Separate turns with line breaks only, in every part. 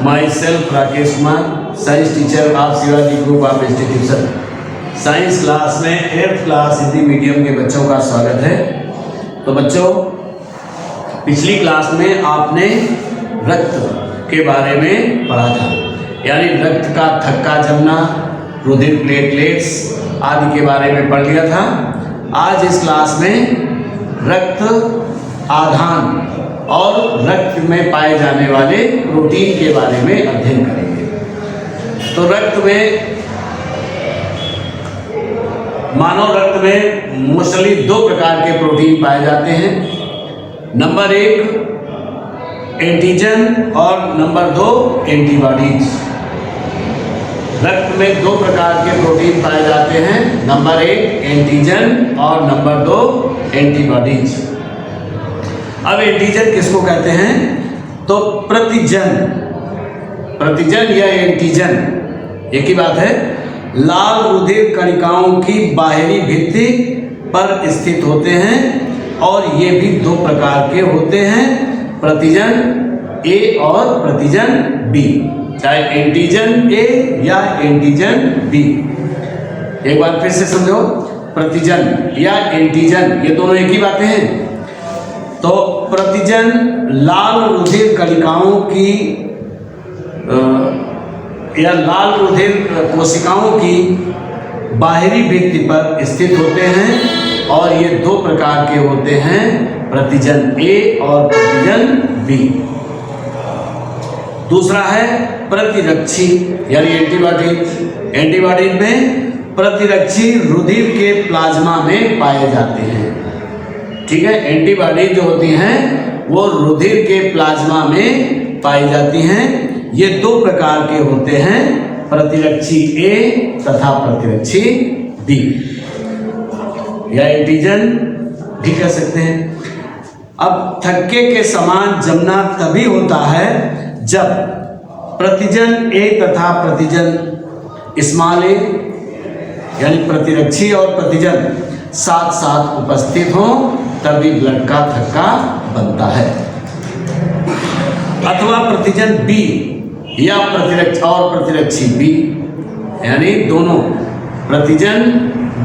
My self Rakesh Kumar, science teacher of Shivaji group of institution. Science class में 8th class Hindi medium के बच्चों का स्वागत है। तो बच्चों, पिछली क्लास में आपने रक्त के बारे में पढ़ा था, यानी रक्त का थक्का जमना, रुधिर प्लेटलेट्स आदि के बारे में पढ़ लिया था। आज इस क्लास में रक्त आधान और रक्त में पाए जाने वाले प्रोटीन के बारे में अध्ययन करेंगे। तो रक्त में, मानव रक्त में मोस्टली 2 प्रकार के प्रोटीन पाए जाते हैं। नंबर 1 एंटीजन और नंबर 2 एंटीबॉडीज। रक्त में 2 प्रकार के प्रोटीन पाए जाते हैं, नंबर 1 एंटीजन और नंबर 2 एंटीबॉडीज। अब एंटीजन किसको कहते हैं? तो प्रतिजन या एंटीजन एक ही बात है। लाल रुधिर कणिकाओं की बाहरी भित्ति पर स्थित होते हैं और ये भी 2 प्रकार के होते हैं, प्रतिजन ए और प्रतिजन बी, चाहे एंटीजन ए या एंटीजन बी। एक बार फिर से समझो, प्रतिजन या एंटीजन ये दोनों एक ही बातें हैं। तो प्रतिजन लाल रुधिर कणिकाओं की या लाल रुधिर कोशिकाओं की बाहरी भित्ति पर स्थित होते हैं और ये 2 प्रकार के होते हैं, प्रतिजन ए और प्रतिजन बी। दूसरा है प्रतिरक्षी यानी एंटीबॉडीज। एंटीबॉडीज में प्रतिरक्षी रुधिर के प्लाज्मा में पाए जाते हैं। ठीक है, एंटीबॉडी जो होती हैं वो रुधिर के प्लाज्मा में पाई जाती हैं। ये 2 प्रकार के होते हैं, प्रतिरक्षी ए तथा प्रतिरक्षी बी, या एंटीजन भी कह सकते हैं। अब थक्के के समान जमना तभी होता है जब प्रतिजन ए तथा प्रतिजन स्मॉल ए यानी प्रतिरक्षी और प्रतिजन साथ साथ उपस्थित हों, तभी ब्लड का थक्का बनता है। अथवा प्रतिजन बी या प्रतिरक्षी और प्रतिरक्षी बी, यानी दोनों प्रतिजन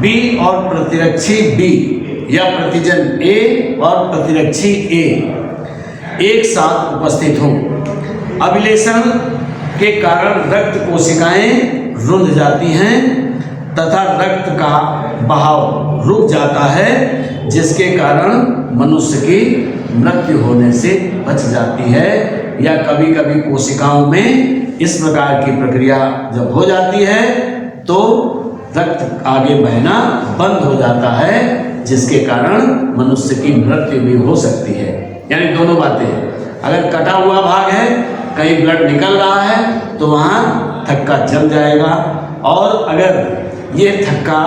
बी और प्रतिरक्षी बी या प्रतिजन ए और प्रतिरक्षी ए एक साथ उपस्थित हों। अभिलेशन के कारण रक्त कोशिकाएं रुंध जाती हैं तथा रक्त का बहाव रुक जाता है, जिसके कारण मनुष्य की मृत्यु होने से बच जाती है। या कभी कभी कोशिकाओं में इस प्रकार की प्रक्रिया जब हो जाती है तो रक्त आगे बहना बंद हो जाता है, जिसके कारण मनुष्य की मृत्यु भी हो सकती है। यानी दोनों बातें, अगर कटा हुआ भाग है, कहीं ब्लड निकल रहा है तो वहाँ थक्का जम जाएगा, और अगर ये थक्का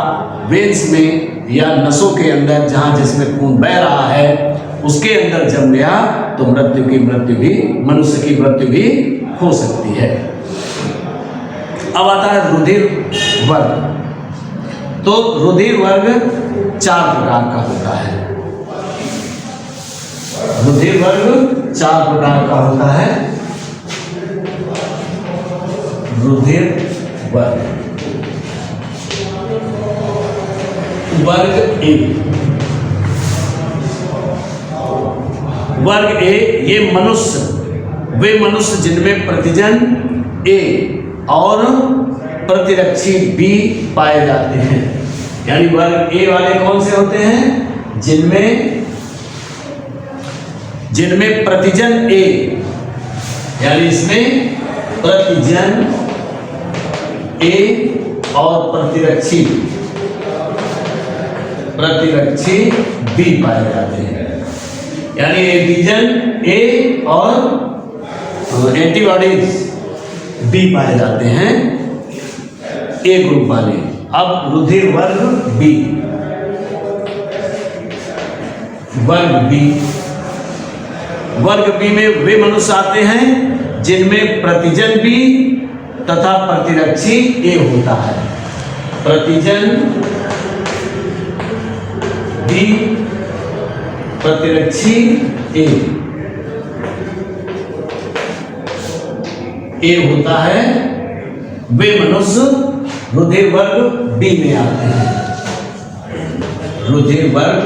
वेन्स में या नसों के अंदर जहाँ जिसमें खून बह रहा है उसके अंदर जम गया तो मनुष्य की मृत्यु भी हो सकती है। अब आता है रुधिर वर्ग। तो रुधिर वर्ग 4 प्रकार का होता है। रुधिर वर्ग 4 प्रकार का होता है। रुधिर वर्ग वर्ग ए। वर्ग ए ये वे मनुष्य जिनमें प्रतिजन ए और प्रतिरक्षी बी पाए जाते हैं। यानी वर्ग ए वाले कौन से होते हैं? जिनमें प्रतिजन ए, यानी इसमें प्रतिजन ए और प्रतिरक्षी बी पाए जाते हैं। यानी एंटीजन ए और एंटीबॉडीज बी पाए जाते हैं, ए ग्रुप वाले। अब रुधिर वर्ग बी। वर्ग बी में वे मनुष्य आते हैं जिनमें प्रतिजन बी तथा प्रतिरक्षी ए होता है। प्रतिजन बी, प्रतिरक्षी ए। ए होता है वे मनुष्य रुधिर वर्ग बी में आते हैं, रुधिर वर्ग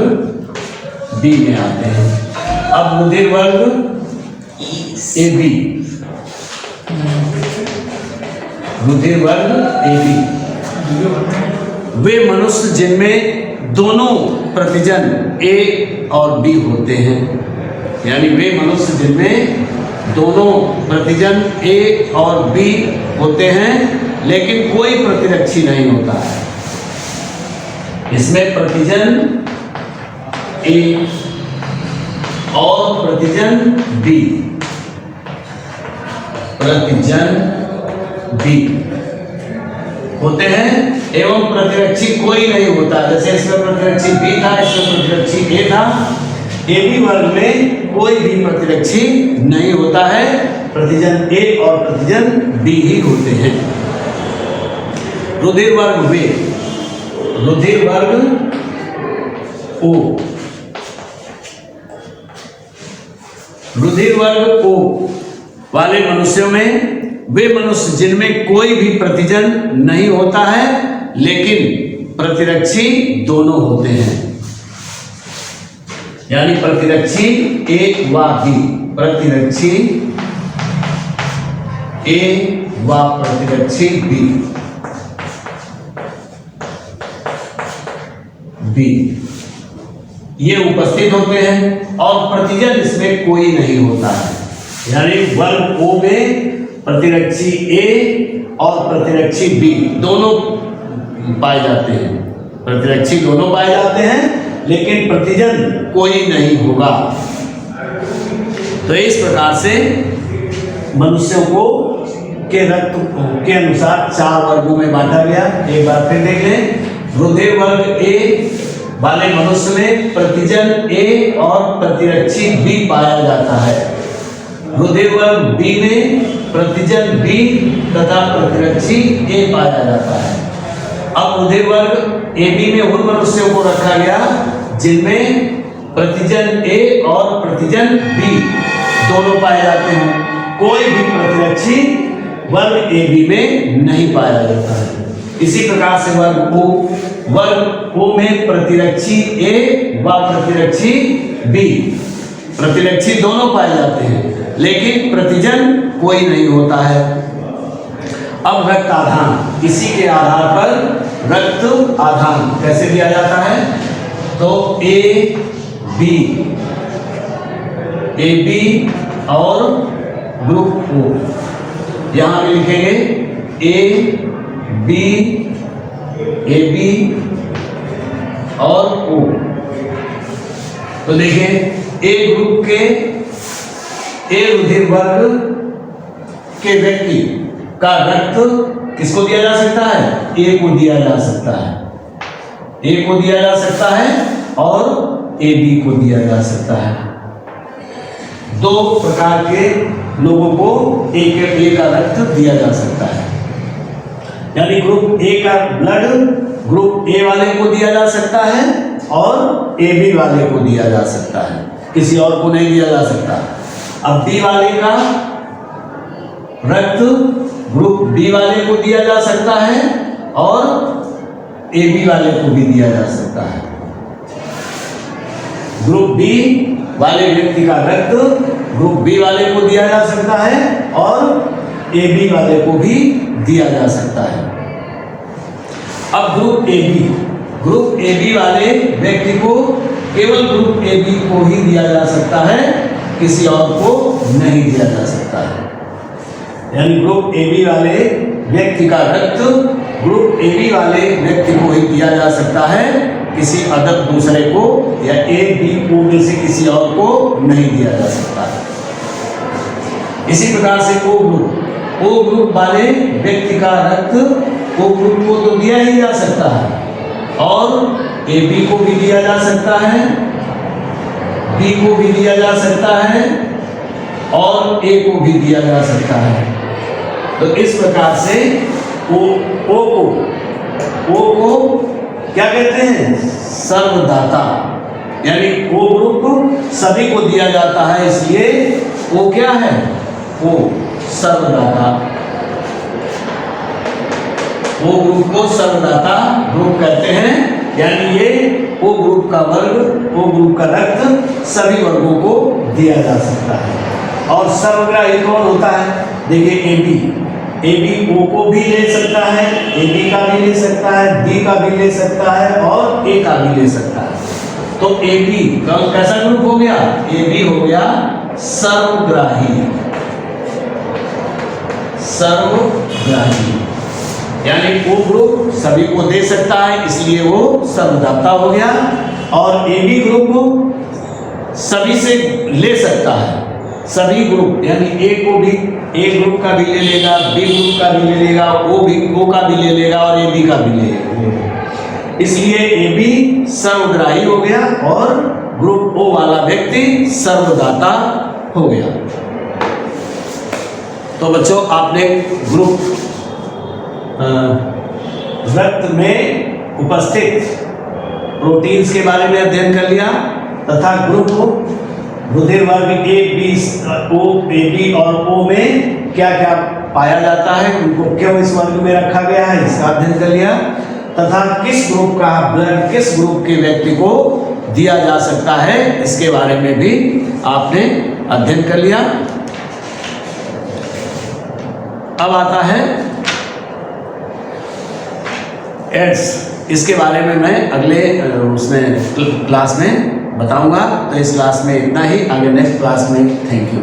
बी में आते हैं। अब रुधिर वर्ग ए बी, रुधिर वर्ग ए बी, वे मनुष्य जिनमें दोनों प्रतिजन ए और बी होते हैं, यानी वे मनुष्य जिनमें दोनों प्रतिजन ए और बी होते हैं लेकिन कोई प्रतिरक्षी नहीं होता है। इसमें प्रतिजन ए और प्रतिजन बी, प्रतिजन बी होते हैं एवं प्रतिरक्षी कोई नहीं होता। जैसे इसमें प्रतिरक्षी बी था, इसमें प्रतिरक्षी ए था, ए बी वर्ग में कोई भी प्रतिरक्षी नहीं होता है, प्रतिजन ए और प्रतिजन बी ही होते हैं। रुधिर वर्ग वे, रुधिर वर्ग ओ, रुधिर वर्ग ओ वाले मनुष्यों में वे मनुष्य जिनमें कोई भी प्रतिजन नहीं होता है लेकिन प्रतिरक्षी दोनों होते हैं, यानी प्रतिरक्षी ए व बी, प्रतिरक्षी ए व प्रतिरक्षी बी, बी ये उपस्थित होते हैं और प्रतिजन इसमें कोई नहीं होता है, यानी वर्ग ओ में प्रतिरक्षी ए और प्रतिरक्षी बी दोनों पाए जाते हैं, प्रतिरक्षी दोनों पाए जाते हैं लेकिन प्रतिजन कोई नहीं होगा। तो इस प्रकार से मनुष्यों को के रक्त के अनुसार 4 वर्गों में बांटा गया। एक बार फिर देख लें। रुधिर वर्ग ए वाले मनुष्य में प्रतिजन ए और प्रतिरक्षी बी पाया जाता है। रुधिर वर्ग बी में प्रतिजन बी तथा प्रतिरक्षी ए पाया जाता है। अब रुधिर वर्ग ए बी में उन मनुष्यों को रखा गया जिनमें प्रतिजन ए और प्रतिजन बी दोनों पाए जाते हैं, कोई भी प्रतिरक्षी वर्ग ए बी में नहीं पाया जाता है। इसी प्रकार से वर्ग ओ में प्रतिरक्षी ए व प्रतिरक्षी बी, प्रतिरक्षी दोनों पाए जाते हैं लेकिन प्रतिजन कोई नहीं होता है। अब रक्त आधान, इसी के आधार पर रक्त आधान कैसे दिया जाता है? तो ए बी और ग्रुप ओ, यहां पे लिखेंगे ए बी और ओ। तो देखिए ए ग्रुप के ए रुधिर वर्ग के व्यक्ति का रक्त किसको दिया जा सकता है? ए को दिया जा सकता है, ए को दिया जा सकता है और ए बी को दिया जा सकता है। 2 प्रकार के लोगों को ए का रक्त दिया जा सकता है, यानी ग्रुप ए का ब्लड ग्रुप ए वाले को दिया जा सकता है और ए बी वाले को दिया जा सकता है, किसी और को नहीं दिया जा सकता। अब बी वाले का रक्त ग्रुप बी वाले को दिया जा सकता है और ए बी वाले को भी दिया जा सकता है। ग्रुप बी वाले व्यक्ति का रक्त ग्रुप बी वाले को दिया जा सकता है और ए बी वाले को भी दिया जा सकता है। अब ग्रुप ए बी वाले व्यक्ति को केवल ग्रुप ए बी को ही दिया जा सकता है, किसी और को नहीं दिया जा सकता है। यानी ग्रुप ए बी वाले व्यक्ति का रक्त ग्रुप ए बी वाले व्यक्ति को ही दिया जा सकता है, किसी अदर दूसरे को या ए बी ओ में से किसी और को नहीं दिया जा सकता है। इसी प्रकार से ओ ग्रुप वाले व्यक्ति का रक्त ओ ग्रुप को तो दिया ही जा सकता है और ए बी को भी दिया जा सकता है, बी को भी दिया जा सकता है और ए को भी दिया जा सकता है। तो इस प्रकार से ओ को क्या कहते हैं? सर्वदाता, यानी ओ ग्रुप सभी को दिया जाता है, इसलिए ओ क्या है? ओ सर्वदाता, ओ ग्रुप को सर्वदाता ग्रुप कहते हैं। यानी ये ओ ग्रुप का वर्ग, ओ ग्रुप का रक्त सभी वर्गों को दिया जा सकता है। और सर्वग्राही कौन होता है? देखिए ए बी ओ को भी ले सकता है, ए बी का भी ले सकता है, बी का भी ले सकता है और ए का भी ले सकता है। तो ए बी कैसा ग्रुप हो गया? ए बी हो गया सर्वग्राही, सर्वग्राही यानी ओ ग्रुप सभी को दे सकता है, इसलिए वो सर्वदाता हो गया। और ए बी ग्रुप सभी से ले सकता है, सभी ग्रुप यानी ए को भी ए ग्रुप का भी ले लेगा, बी ग्रुप का भी ले लेगा, ओ का भी ले लेगा और ए बी का भी ले लेगा। इसलिए ए बी सर्वग्राही हो गया और ग्रुप ओ वाला व्यक्ति सर्वदाता हो गया। तो बच्चों आपने ग्रुप रक्त में उपस्थित प्रोटीन्स के बारे में अध्ययन कर लिया तथा ग्रुप रुधिर वर्ग ए बी और ओ में क्या क्या पाया जाता है, उनको क्यों इस वर्ग में रखा गया है, इसका अध्ययन कर लिया तथा किस ग्रुप का ब्लड किस ग्रुप के व्यक्ति को दिया जा सकता है इसके बारे में भी आपने अध्ययन कर लिया। अब आता है एड्स, इसके बारे में मैं अगले उसमें क्लास में बताऊंगा। तो इस क्लास में इतना ही, आगे नेक्स्ट क्लास में। Thank you.